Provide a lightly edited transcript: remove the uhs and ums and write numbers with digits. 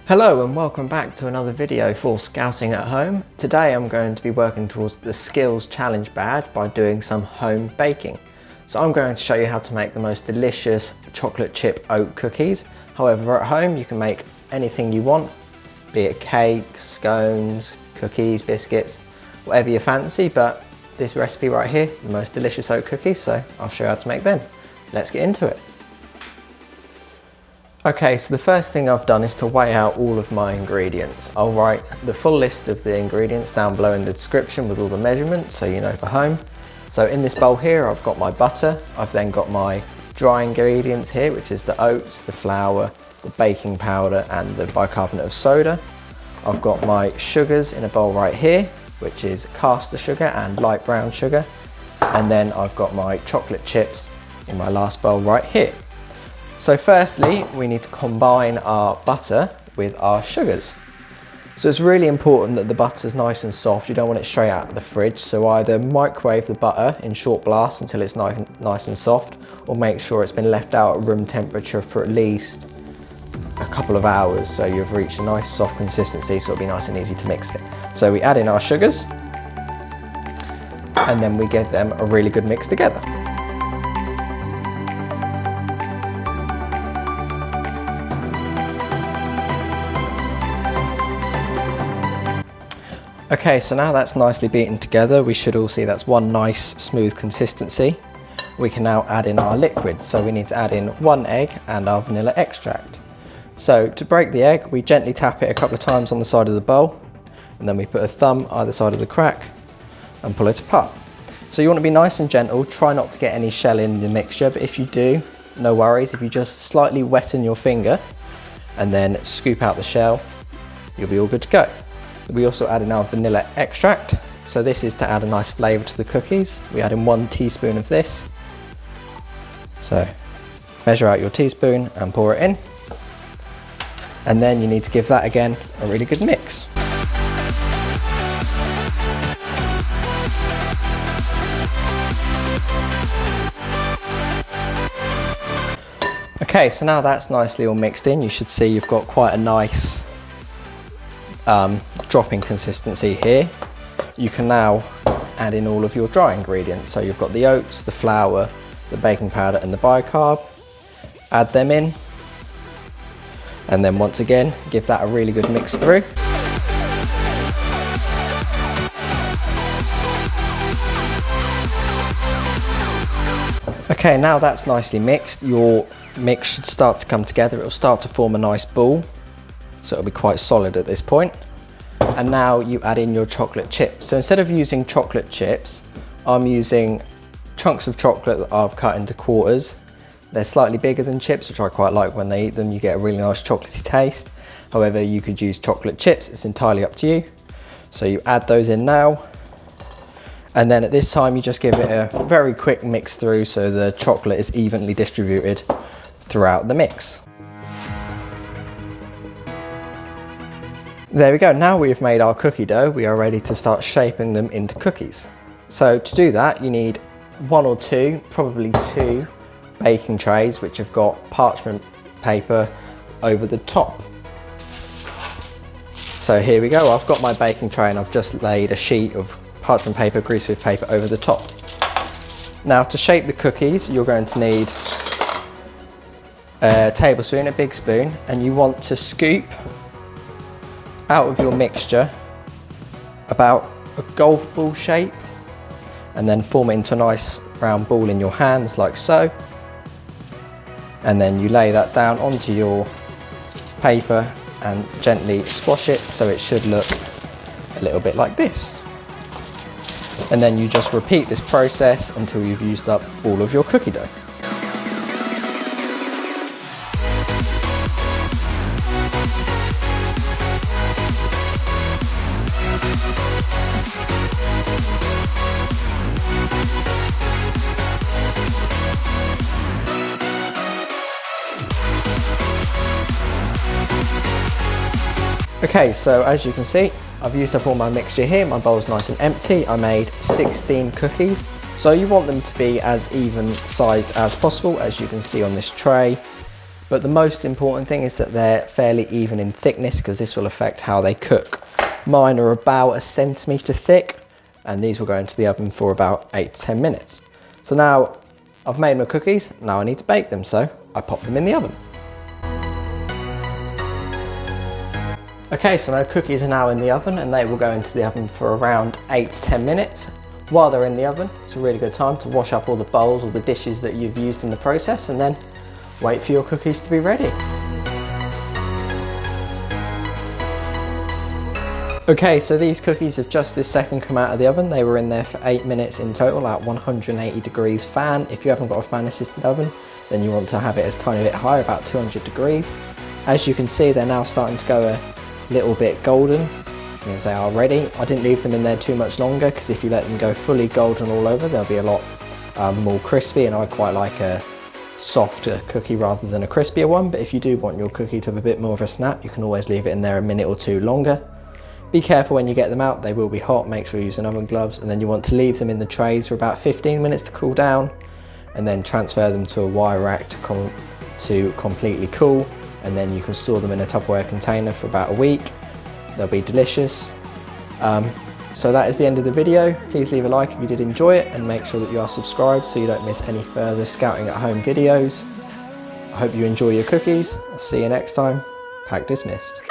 Hello and welcome back to another video for Scouting at Home. Today I'm going to be working towards the Skills Challenge badge by doing some home baking. So I'm going to show you how to make the most delicious chocolate chip oat cookies. However, at home you can make anything you want, be it cakes, scones, cookies, biscuits, whatever you fancy, but this recipe right here, the most delicious oat cookies, so I'll show you how to make them. Let's get into it. Okay, so the first thing I've done is to weigh out all of my ingredients. I'll write the full list of the ingredients down below in the description with all the measurements so you know for home. So in this bowl here I've got my butter, I've then got my dry ingredients here, which is the oats, the flour, the baking powder and the bicarbonate of soda. I've got my sugars in a bowl right here, which is caster sugar and light brown sugar. And then I've got my chocolate chips in my last bowl right here. So firstly, we need to combine our butter with our sugars. So it's really important that the butter is nice and soft. You don't want it straight out of the fridge. So either microwave the butter in short blasts until it's nice and soft, or make sure it's been left out at room temperature for at least a couple of hours. So you've reached a nice soft consistency, so it'll be nice and easy to mix it. So we add in our sugars, and then we give them a really good mix together. Okay, so now that's nicely beaten together, we should all see that's one nice smooth consistency. We can now add in our liquid, so we need to add in 1 egg and our vanilla extract. So to break the egg, we gently tap it a couple of times on the side of the bowl, and then we put a thumb either side of the crack and pull it apart. So you want to be nice and gentle, try not to get any shell in the mixture, but if you do, no worries. If you just slightly wetten your finger and then scoop out the shell, you'll be all good to go. We also add in our vanilla extract. So this is to add a nice flavour to the cookies. We add in 1 teaspoon of this. So measure out your teaspoon and pour it in. And then you need to give that again a really good mix. Okay, so now that's nicely all mixed in, you should see you've got quite a nice dropping consistency here. You can now add in all of your dry ingredients. So you've got the oats, the flour, the baking powder and the bicarb. Add them in, and then once again give that a really good mix through. Okay, now that's nicely mixed, your mix should start to come together. It'll start to form a nice ball, so it'll be quite solid at this point. And now you add in your chocolate chips. So instead of using chocolate chips, I'm using chunks of chocolate that I've cut into quarters. They're slightly bigger than chips, which I quite like. When they eat them, you get a really nice chocolatey taste. However, you could use chocolate chips, it's entirely up to you. So you add those in now. And then at this time, you just give it a very quick mix through so the chocolate is evenly distributed throughout the mix. There we go, now we've made our cookie dough, we are ready to start shaping them into cookies. So to do that, you need 1 or 2, probably 2 baking trays which have got parchment paper over the top. So here we go, I've got my baking tray and I've just laid a sheet of parchment paper, grease with paper over the top. Now to shape the cookies, you're going to need a tablespoon, a big spoon, and you want to scoop out of your mixture about a golf ball shape, and then form it into a nice round ball in your hands like so. And then you lay that down onto your paper and gently squash it so it should look a little bit like this. And then you just repeat this process until you've used up all of your cookie dough. Okay, so as you can see, I've used up all my mixture here. My bowl's nice and empty. I made 16 cookies. So you want them to be as even sized as possible, as you can see on this tray. But the most important thing is that they're fairly even in thickness, because this will affect how they cook. Mine are about 1 centimetre thick, and these will go into the oven for about 8 to 10 minutes. So now I've made my cookies, now I need to bake them, so I pop them in the oven. Okay, so my cookies are now in the oven, and they will go into the oven for around 8 to 10 minutes. While they're in the oven, it's a really good time to wash up all the bowls or the dishes that you've used in the process, and then wait for your cookies to be ready. Okay, so these cookies have just this second come out of the oven. They were in there for 8 minutes in total at 180 degrees fan. If you haven't got a fan assisted oven, then you want to have it as a tiny bit higher, about 200 degrees. As you can see, they're now starting to go a little bit golden, which means they are ready. I didn't leave them in there too much longer, because if you let them go fully golden all over, they'll be a lot more crispy, and I quite like a softer cookie rather than a crispier one. But if you do want your cookie to have a bit more of a snap, you can always leave it in there a minute or two longer. Be careful when you get them out, they will be hot, make sure you're using oven gloves, and then you want to leave them in the trays for about 15 minutes to cool down, and then transfer them to a wire rack to completely cool, and then you can store them in a Tupperware container for about a week. They'll be delicious. So that is the end of the video. Please leave a like if you did enjoy it, and make sure that you are subscribed so you don't miss any further scouting at home videos. I hope you enjoy your cookies. I'll see you next time. Pack dismissed.